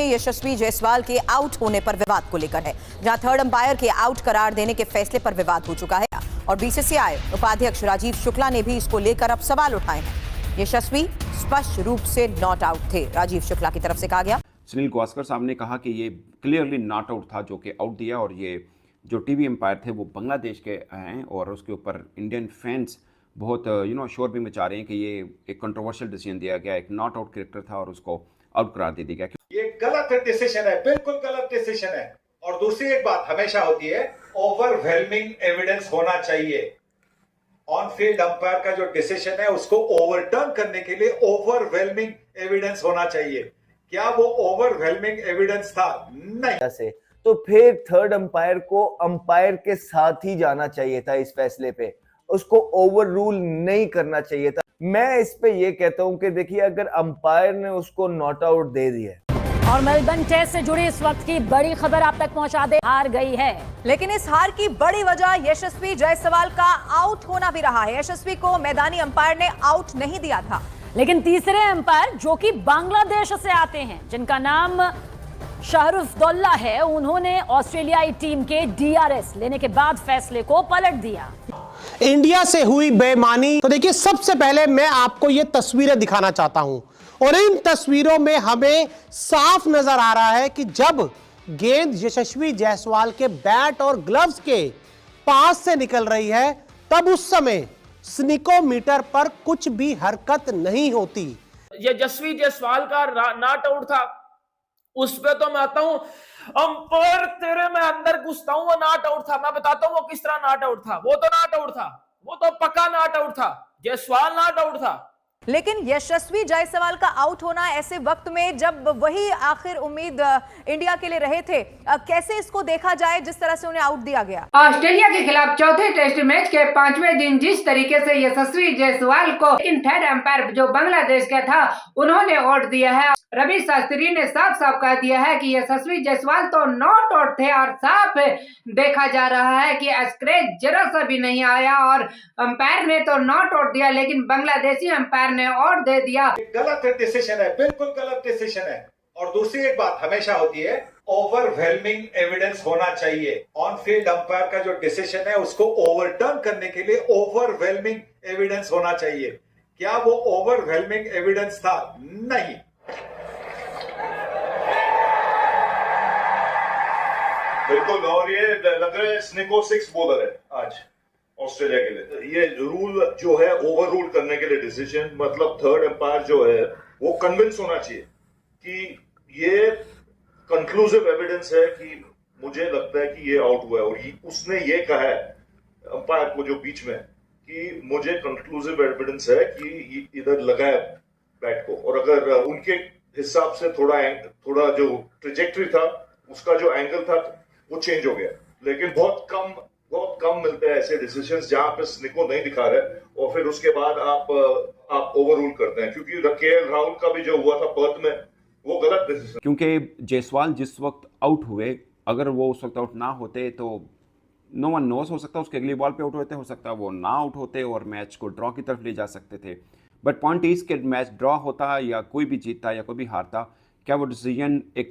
यशस्वी जायसवाल के आउट होने पर विवाद को लेकर है, जहां थर्ड अंपायर के आउट करार देने के फैसले पर विवाद हो चुका है और बीसीसीआई उपाध्यक्ष राजीव शुक्ला ने भी इसको लेकर अब सवाल उठाए हैं। यशस्वी स्पष्ट रूप से नॉट आउट थे, राजीव शुक्ला की तरफ से कहा गया। सुनील गावस्कर साहब ने कहा कि ये क्लियरली नॉट आउट था जो कि आउट दिया, और ये जो टीवी एम्पायर थे वो बांग्लादेश के हैं और उसके ऊपर इंडियन फैंस बहुत शोर भी मचा रहे हैं कि ये एक कंट्रोवर्शियल डिसीजन दिया गया, एक नॉट आउट क्रिकेटर था और उसको आउट करार दे दिया गया। ये गलत डिसीजन है, बिल्कुल गलत डिसीजन है। और दूसरी एक बात हमेशा होती है, ओवरवेलमिंग एविडेंस होना चाहिए। ऑन फील्ड अंपायर का जो डिसीजन है उसको ओवरटर्न करने के लिए ओवरवेलमिंग एविडेंस होना चाहिए। क्या वो ओवरवेलमिंग एविडेंस था? नहीं। से तो फिर थर्ड अंपायर को अंपायर के साथ ही जाना चाहिए था इस फैसले पे, उसको ओवर रूल नहीं करना चाहिए था। मैं इस पे ये कहता हूं कि देखिए, अगर अंपायर ने उसको नॉट आउट दे दिया है। और मेलबर्न टेस्ट से जुड़ी इस वक्त की बड़ी खबर आप तक पहुंचा दे, हार गई है। लेकिन इस हार की बड़ी वजह यशस्वी जायसवाल का आउट होना भी रहा है। यशस्वी को मैदानी अंपायर ने आउट नहीं दिया था, लेकिन तीसरे अंपायर जो कि बांग्लादेश से आते हैं, जिनका नाम शाहरुफदौल्ला है, उन्होंने ऑस्ट्रेलियाई टीम के डीआरएस लेने के बाद फैसले को पलट दिया। इंडिया से हुई बेईमानी। तो देखिए, सबसे पहले मैं आपको ये तस्वीरें दिखाना चाहता हूं, और इन तस्वीरों में हमें साफ नजर आ रहा है कि जब गेंद यशस्वी जायसवाल के बैट और ग्लव्स के पास से निकल रही है, तब उस समय स्निकोमीटर पर कुछ भी हरकत नहीं होती। यशस्वी जायसवाल का नॉट आउट था, उस पे तो मैं आता हूं अंपायर तेरे में अंदर घुसता हूं, वो नॉट आउट था। मैं बताता हूं वो किस तरह नॉट आउट था। वो तो नॉट आउट था, वो तो पक्का नॉट आउट था। जायसवाल नॉट आउट था। लेकिन यशस्वी जायसवाल का आउट होना ऐसे वक्त में जब वही आखिर उम्मीद इंडिया के लिए रहे थे, कैसे इसको देखा जाए जिस तरह से उन्हें आउट दिया गया? ऑस्ट्रेलिया के खिलाफ चौथे टेस्ट मैच के 5वें दिन जिस तरीके से यशस्वी जायसवाल को थर्ड अंपायर जो बांग्लादेश का था उन्होंने आउट दिया है। रवि शास्त्री ने साफ साफ कह दिया है कि यशस्वी जायसवाल तो नॉट आउट थे, और साफ देखा जा रहा है कि स्क्रैच जरा सा भी नहीं आया, और अंपायर ने तो नॉट आउट दिया लेकिन बांग्लादेशी अंपायर ने आउट दे दिया। गलत डिसीजन है, बिल्कुल गलत डिसीजन है। और दूसरी एक बात हमेशा होती है, ओवरवेलमिंग एविडेंस होना चाहिए। ऑन फील्ड अंपायर का जो डिसीजन है उसको ओवरटर्न करने के लिए ओवरवेलमिंग एविडेंस होना चाहिए। क्या वो ओवरवेलमिंग एविडेंस था? नहीं। बिल्कुल। और ये लग रहा है स्निको 6 बॉलर है आज ऑस्ट्रेलिया के लिए। ये रूल जो है ओवर रूल करने के लिए डिसीजन, मतलब थर्ड अंपायर जो है वो कन्विंस होना चाहिए कि ये कंक्लूसिव एविडेंस है कि मुझे लगता है कि ये आउट हुआ है। और उसने ये कहा है अंपायर को जो बीच में, कि मुझे कंक्लूसिव एविडेंस है कि इधर लगा है बैट को, और अगर उनके हिसाब से थोड़ा जो ट्रेजेक्टरी था, उसका जो एंगल था वो चेंज हो गया। लेकिन बहुत कम मिलते हैं ऐसे डिसीजंस जहां पे स्निको नहीं दिखा रहे और फिर उसके बाद आप ओवररूल करते हैं। क्योंकि केएल राहुल का भी जो हुआ था पर्थ में, वो गलत डिसीजन। क्योंकि जायसवाल जिस वक्त आउट हुए, अगर वो उस वक्त आउट ना होते तो नो वन नोस, हो सकता है उसके अगली बॉल पे आउट होते, हो सकता है वो ना आउट होते और मैच को ड्रॉ की तरफ ले जा सकते थे। बट पॉइंट इज के मैच ड्रॉ होता या कोई भी जीतता या कोई भी हारता, क्या वो डिसीजन एक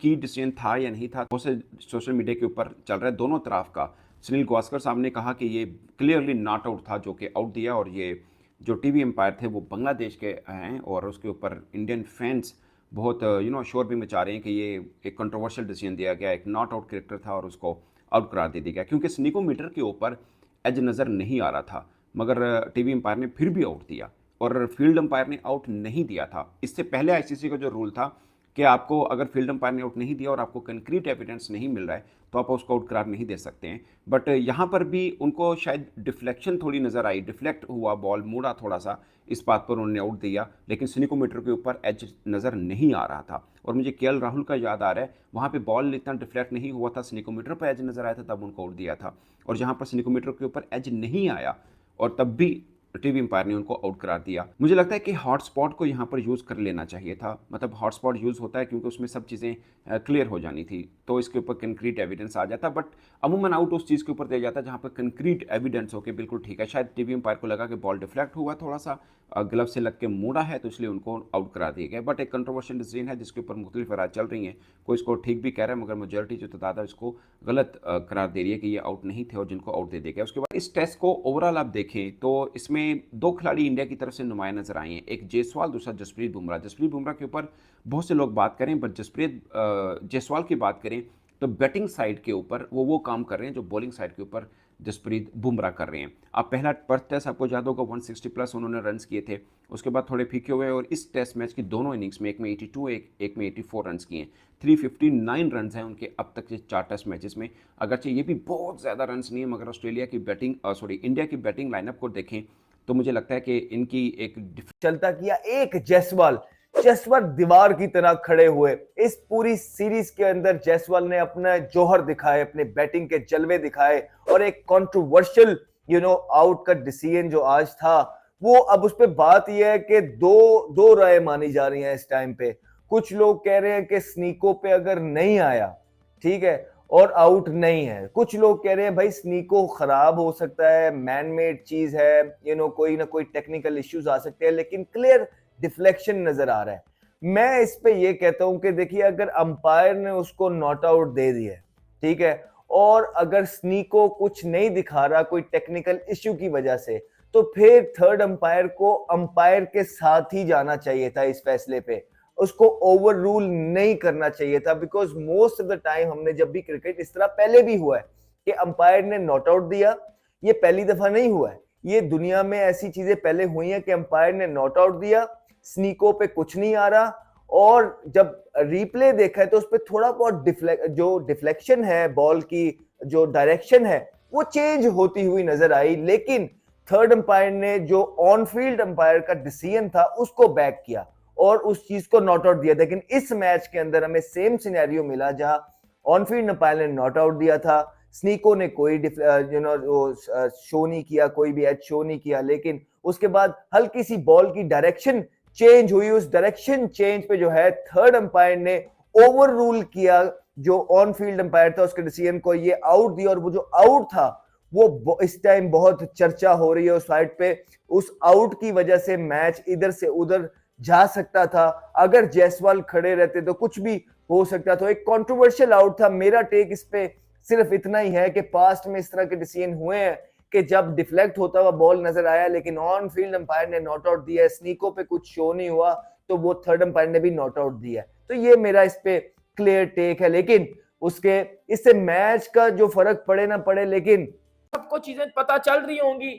की डिसीजन था या नहीं था? बहुत से सोशल मीडिया के ऊपर चल रहा है दोनों तरफ का। सुनील गावस्कर साहब ने कहा कि ये क्लियरली नॉट आउट था जो कि आउट दिया, और ये जो टीवी एम्पायर थे वो बांग्लादेश के हैं और उसके ऊपर इंडियन फैंस बहुत शोर भी मचा रहे हैं कि ये एक कंट्रोवर्शियल डिसीजन दिया गया, एक नॉट आउट क्रिकेटर था और उसको आउट करार दे दिया गया। क्योंकि स्निकोमीटर के ऊपर एज नज़र नहीं आ रहा था, मगर टीवी एम्पायर ने फिर भी आउट दिया और फील्ड अंपायर ने आउट नहीं दिया था। इससे पहले आईसीसी का जो रूल था कि आपको अगर फील्ड अंपायर ने आउट नहीं दिया और आपको कंक्रीट एविडेंस नहीं मिल रहा है तो आप उसको आउट करार नहीं दे सकते हैं। बट यहाँ पर भी उनको शायद डिफ्लेक्शन थोड़ी नज़र आई, डिफ्लेक्ट हुआ, बॉल मुड़ा थोड़ा सा, इस बात पर उन्होंने आउट दिया। लेकिन स्निकोमीटर के ऊपर एज नज़र नहीं आ रहा था। और मुझे केएल राहुल का याद आ रहा है, वहाँ पे बॉल इतना डिफ्लेक्ट नहीं हुआ था, स्निकोमीटर पर एज नज़र आया था तब उनको आउट दिया था। और जहाँ पर स्निकोमीटर के ऊपर एज नहीं आया और तब भी टीवी एम्पायर ने उनको आउट करार दिया। मुझे लगता है कि हॉटस्पॉट को यहाँ पर यूज़ कर लेना चाहिए था। मतलब हॉटस्पॉट यूज़ होता है क्योंकि उसमें सब चीज़ें क्लियर हो जानी थी, तो इसके ऊपर कंक्रीट एविडेंस आ जाता। बट अमूमन आउट उस चीज़ के ऊपर दिया जाता है जहाँ पर कंक्रीट एविडेंस हो के बिल्कुल ठीक है। शायद टीवी एम्पायर को लगा कि बॉल डिफ्लेक्ट हुआ थोड़ा सा, ग्लव से लग के मोड़ा है, तो इसलिए उनको आउट करा दिया गया। बट एक कंट्रोवर्शियल डिसीजन है जिसके ऊपर मुख्तलिफ राय चल रही हैं। कोई इसको ठीक भी कह रहा है, मगर मेजॉरिटी जो तादाद है इसको गलत करार दे रही है कि ये आउट नहीं थे और जिनको आउट दे दिया गया। उसके बाद इस टेस्ट को ओवरऑल आप देखें तो इसमें 2 खिलाड़ी इंडिया की तरफ से नुमाया नजर आए हैं, एक जायसवाल, दूसरा जसप्रीत बुमराह। जसप्रीत बुमराह के ऊपर बहुत से लोग बात करें, बट जसप्रीत जायसवाल की बात करें तो बैटिंग साइड के ऊपर वो काम कर रहे हैं जो बॉलिंग साइड के ऊपर जसप्रीत बुमराह कर रहे हैं। अब पहला पर्थ टेस्ट आपको याद होगा 160 प्लस उन्होंने रन्स किए थे, उसके बाद थोड़े फीके हुए और इस टेस्ट मैच की दोनों इनिंग्स में एक में 82 एक में 84 रन्स किए हैं। 359 रन्स हैं उनके अब तक के 4 टेस्ट मैचेस में। अगरचे ये भी बहुत ज़्यादा रन्स नहीं है, मगर ऑस्ट्रेलिया की बैटिंग इंडिया की बैटिंग लाइनअप को देखें तो मुझे लगता है कि इनकी एक चलता किया एक जायसवाल दीवार की तरह खड़े हुए। इस पूरी सीरीज के अंदर जायसवाल ने अपना जौहर दिखाए, अपने बैटिंग के जलवे दिखाए और एक कंट्रोवर्शियल आउट का डिसीजन जो आज था वो, अब उस पे बात यह है कि दो राय मानी जा रही हैं इस टाइम पे। कुछ लोग कह रहे हैं कि स्नीको पे अगर नहीं आया ठीक है और आउट नहीं है, कुछ लोग कह रहे हैं भाई स्नीको खराब हो सकता है, मैन मेड चीज है, कोई ना कोई टेक्निकल इश्यूज आ सकते हैं, लेकिन क्लियर डिफ्लेक्शन नजर आ रहा है। मैं इस पे ये कहता हूं कि देखिए अगर अंपायर ने उसको नॉट आउट दे दिया ठीक है और अगर स्नीको कुछ नहीं दिखा रहा कोई टेक्निकल इश्यू की वजह से, तो फिर थर्ड अंपायर को अंपायर के साथ ही जाना चाहिए था इस फैसले पे, उसको ओवर रूल नहीं करना चाहिए था। Because most of the time हमने जब भी क्रिकेट इस तरह पहले भी हुआ है कि अंपायर ने नॉट आउट दिया, ये पहली दफा नहीं हुआ है, ये दुनिया में ऐसी चीजें पहले हुई हैं कि अंपायर ने नॉट आउट दिया, स्नीको पे कुछ नहीं आ रहा और जब रिप्ले देखा है तो उस पर थोड़ा बहुत जो डिफ्लेक्शन है, बॉल की जो डायरेक्शन है वो चेंज होती हुई नजर आई, लेकिन थर्ड अंपायर ने जो ऑन फील्ड अंपायर का डिसीजन था उसको बैक किया और उस चीज को नॉट आउट दिया। लेकिन इस मैच के अंदर हमें सेम सिनेरियो मिला जहां ऑन फील्ड अंपायर ने नॉट आउट दिया था, स्नीको ने कोई शो नहीं किया, कोई भी एज शो नहीं किया, लेकिन उसके बाद हल्की सी बॉल की डायरेक्शन चेंज हुई, उस डायरेक्शन चेंज पे जो है थर्ड अंपायर ने ओवर रूल किया जो ऑन फील्ड अंपायर था उसके डिसीजन को, ये आउट दिया और वो जो आउट था वो इस टाइम बहुत चर्चा हो रही है उस साइड पे। उस आउट की वजह से मैच इधर से उधर जा सकता था, अगर जायसवाल खड़े रहते तो कुछ भी हो सकता था। एक कंट्रोवर्शियल आउट था। मेरा टेक इस पे सिर्फ इतना ही है कि पास्ट में इस तरह के डिसीजन हुए हैं कि जब डिफ्लेक्ट होता हुआ बॉल नजर आया लेकिन ऑन फील्ड अंपायर ने नॉट आउट दिया, स्नीको पे कुछ शो नहीं हुआ तो वो थर्ड अंपायर ने भी नॉट आउट दिया। तो ये मेरा इस पे क्लियर टेक है, लेकिन उसके इससे मैच का जो फर्क पड़े ना पड़े, लेकिन सबको चीजें पता चल रही होंगी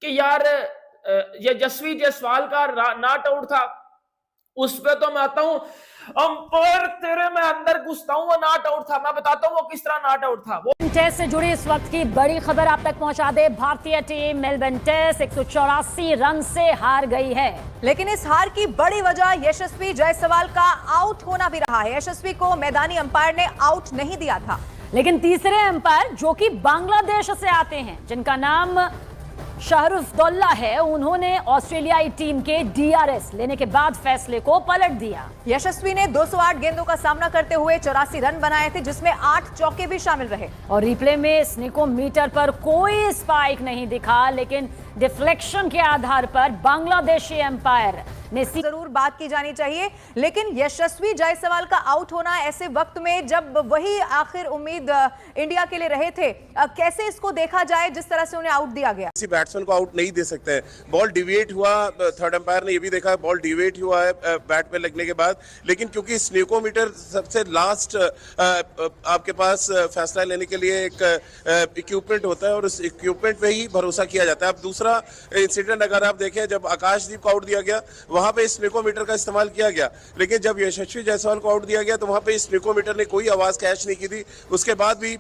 कि यार ये जसप्रीत जायसवाल का नॉट आउट था, उस पे तो मैं आता हूं अंपायर तेरे में अंदर घुसता हूं, वो नॉट आउट था। मैं बताता हूं वो किस तरह नॉट आउट था। वो टेस्ट से जुड़ी इस वक्त की बड़ी खबर आप तक पहुंचा दे। भारतीय टीम मेलबर्न टेस्ट 184 रन से हार गई है, लेकिन इस हार की बड़ी वजह यशस्वी जायसवाल का आउट होना भी रहा है। यशस्वी को मैदानी अंपायर ने आउट नहीं दिया था, लेकिन तीसरे अंपायर जो कि बांग्लादेश से आते हैं, जिनका नाम शाहरुफ है, उन्होंने ऑस्ट्रेलियाई टीम के डीआरएस लेने के बाद फैसले को पलट दिया। यशस्वी ने 208 गेंदों का सामना करते हुए 84 रन बनाए थे, जिसमें 8 चौके भी शामिल रहे। और रिप्ले में स्निकोमीटर पर कोई स्पाइक नहीं दिखा, लेकिन डिफ्लेक्शन के आधार पर बांग्लादेशी अंपायर ने जरूर बात की जानी चाहिए। लेकिन यशस्वी जायसवाल का आउट होना ऐसे वक्त में जब वही आखिर उम्मीद इंडिया के लिए रहे थे, कैसे इसको देखा जाए जिस तरह से उन्हें आउट दिया गया? किसी बैट्समैन को आउट नहीं दे सकते हैं। बॉल डिविएट हुआ, थर्ड अंपायर ने ये भी देखा बॉल डिविएट हुआ है बैट पे लगने के बाद, लेकिन क्योंकि स्निकोमीटर सबसे लास्ट आपके पास फैसला लेने के लिए एक इक्विपमेंट होता है और उस इक्विपमेंट पे ही भरोसा किया जाता है। अब दूसरा इंसिडेंट अगर आप देखें, जब आकाशदीप को आउट दिया गया वहां पे स्निकोमीटर का इस्तेमाल किया गया, लेकिन जब यशस्वी जायसवाल को आउट दिया गया तो वहां पे स्निकोमीटर ने कोई आवाज कैच नहीं की थी, उसके बाद भी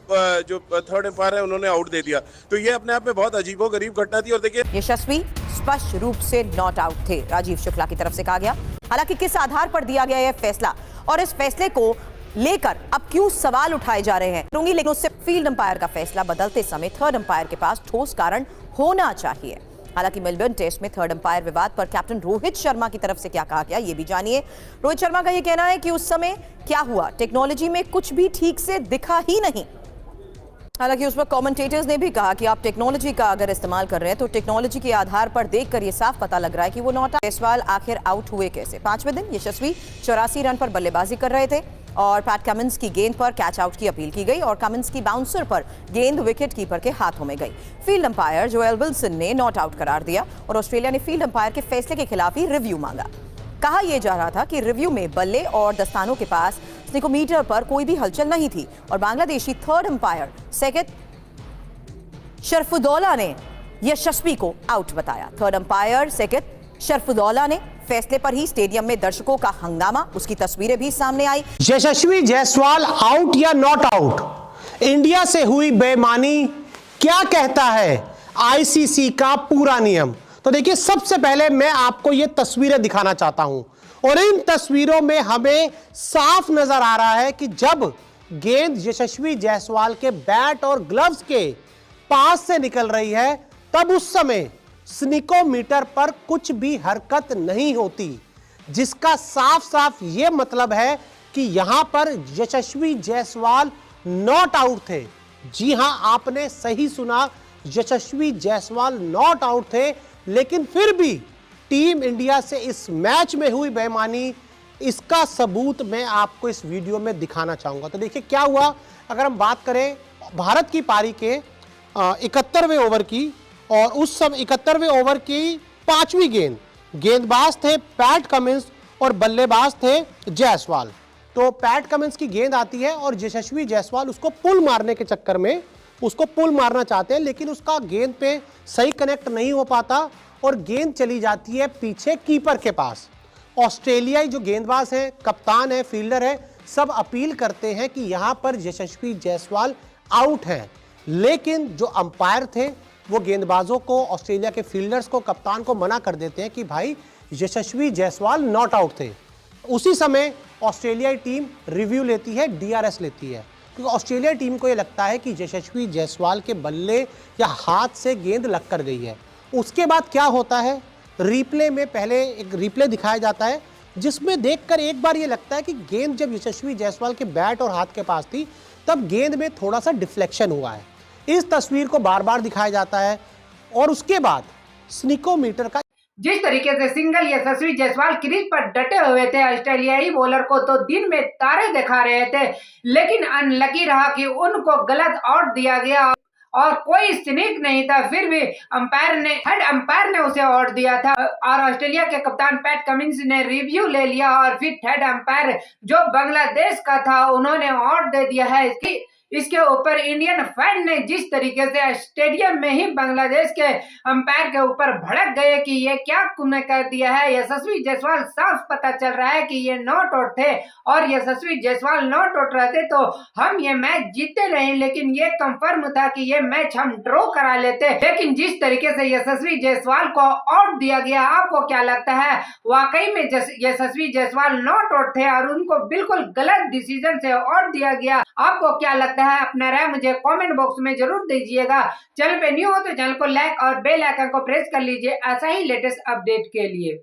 जो थर्ड अंपायर है उन्होंने आउट दे दिया। तो ये अपने आप में बहुत अजीबोगरीब घटना थी। और देखिए यशस्वी स्पष्ट रूप से नॉट आउट थे, राजीव शुक्ला की तरफ से कहा गया। हालांकि किस आधार पर दिया गया यह फैसला और इस फैसले को लेकर अब क्यों सवाल उठाए जा रहे हैं, लेकिन उससे फील्ड अंपायर का फैसला बदलते समय थर्ड अंपायर के पास ठोस कारण होना चाहिए। हालांकि मेलबर्न टेस्ट में थर्ड अंपायर विवाद पर कैप्टन रोहित शर्मा की तरफ से क्या कहा गया, ये भी जानिए। रोहित शर्मा का ये कहना है कि उस समय क्या हुआ, टेक्नोलॉजी में कुछ भी ठीक से दिखा ही नहीं। हालांकि उस वक्त कमेंटेटर्स ने भी कहा कि आप टेक्नोलॉजी का अगर इस्तेमाल कर रहे हैं तो टेक्नोलॉजी के आधार पर देखकर ये साफ पता लग रहा है कि वो नॉट आउट। जायसवाल आखिर आउट हुए कैसे? 5वें दिन यशस्वी 84 रन पर बल्लेबाजी कर रहे थे और पैट कमिंस की गेंद पर कैच आउट की अपील की गई और कमिंस की बाउंसर पर गेंद विकेट कीपर के हाथों में गई। फील्ड अंपायर जोएल विल्सन ने नॉट आउट करार दिया और ऑस्ट्रेलिया ने फील्ड अंपायर के फैसले के खिलाफ ही रिव्यू मांगा। कहा यह जा रहा था कि रिव्यू में बल्ले और दस्तानों के पास स्निकोमीटर पर कोई भी हलचल नहीं थी और बांग्लादेशी थर्ड अंपायर सैयद शरफुद्दौला ने यशस्वी को आउट बताया। थर्ड अंपायर सैयद शरफुद्दौला ने फैसले पर ही स्टेडियम में दर्शकों का हंगामा, उसकी तस्वीरें भी सामने आई। यशस्वी जायसवाल आउट या नॉट आउट? इंडिया से हुई बेईमानी, क्या कहता है आईसीसी का पूरा नियम? तो देखिए, सबसे पहले मैं आपको ये तस्वीरें दिखाना चाहता हूं और इन तस्वीरों में हमें साफ नजर आ रहा है कि जब गेंद यशस्वी जायसवाल के बैट और ग्लव्स के पास से निकल रही है तब उस समय स्निकोमीटर पर कुछ भी हरकत नहीं होती, जिसका साफ साफ यह मतलब है कि यहां पर यशस्वी जायसवाल नॉट आउट थे। जी हां, आपने सही सुना, यशस्वी जायसवाल नॉट आउट थे। लेकिन फिर भी टीम इंडिया से इस मैच में हुई बेईमानी, इसका सबूत मैं आपको इस वीडियो में दिखाना चाहूंगा। तो देखिए क्या हुआ। अगर हम बात करें भारत की पारी के 71वें ओवर की, और उस समय 71वें ओवर की 5वीं गेंदबाज थे पैट कमिंस और बल्लेबाज थे जायसवाल। तो पैट कमिंस की गेंद आती है और यशस्वी जायसवाल उसको पुल मारने के चक्कर में उसको पुल मारना चाहते हैं, लेकिन उसका गेंद पे सही कनेक्ट नहीं हो पाता और गेंद चली जाती है पीछे कीपर के पास। ऑस्ट्रेलियाई जो गेंदबाज है, कप्तान है, फील्डर है, सब अपील करते हैं कि यहां पर यशस्वी जायसवाल आउट है, लेकिन जो अंपायर थे वो गेंदबाजों को, ऑस्ट्रेलिया के फील्डर्स को, कप्तान को मना कर देते हैं कि भाई यशस्वी जायसवाल नॉट आउट थे। उसी समय ऑस्ट्रेलियाई टीम रिव्यू लेती है, डीआरएस लेती है, क्योंकि ऑस्ट्रेलिया टीम को यह लगता है कि यशस्वी जायसवाल के बल्ले या हाथ से गेंद लग कर गई है। उसके बाद क्या होता है, रिप्ले में पहले एक रिप्ले दिखाया जाता है जिसमें देखकर एक बार ये लगता है कि गेंद जब यशस्वी जायसवाल के बैट और हाथ के पास थी तब गेंद में थोड़ा सा डिफ्लेक्शन हुआ है। इस तस्वीर को बार बार दिखाया जाता है और उसके बाद स्निकोमीटर का जिस तरीके से सिंगल यशस्वी जायसवाल क्रीज पर डटे हुए थे ऑस्ट्रेलियाई बॉलर को तो दिन में तारे दिखा रहे थे, लेकिन अनलकी रहा कि उनको गलत आउट दिया गया और कोई स्निक नहीं था। फिर भी हेड अंपायर ने उसे आउट दिया था और ऑस्ट्रेलिया के कप्तान पैट कमिंस ने रिव्यू ले लिया और फिर हेड अंपायर जो बांग्लादेश का था उन्होंने आउट दे दिया है। इसके ऊपर इंडियन फैन ने जिस तरीके से स्टेडियम में ही बांग्लादेश के अंपायर के ऊपर भड़क गए कि ये क्या तुमने कर दिया है। यशस्वी जायसवाल साफ पता चल रहा है कि ये नॉट आउट थे और यशस्वी जायसवाल नॉट आउट रहते तो हम ये मैच जीतते रहे, लेकिन ये कंफर्म था कि ये मैच हम ड्रॉ करा लेते। लेकिन जिस तरीके से यशस्वी जायसवाल को आउट दिया गया, आपको क्या लगता है वाकई में यशस्वी जायसवाल नॉट आउट थे और उनको बिल्कुल गलत डिसीजन से आउट दिया गया? आपको क्या लगता है? अपना राय मुझे कमेंट बॉक्स में जरूर दीजिएगा। चैनल पे न्यू हो तो चैनल को लाइक और बेल आइकन को प्रेस कर लीजिए ऐसा ही लेटेस्ट अपडेट के लिए।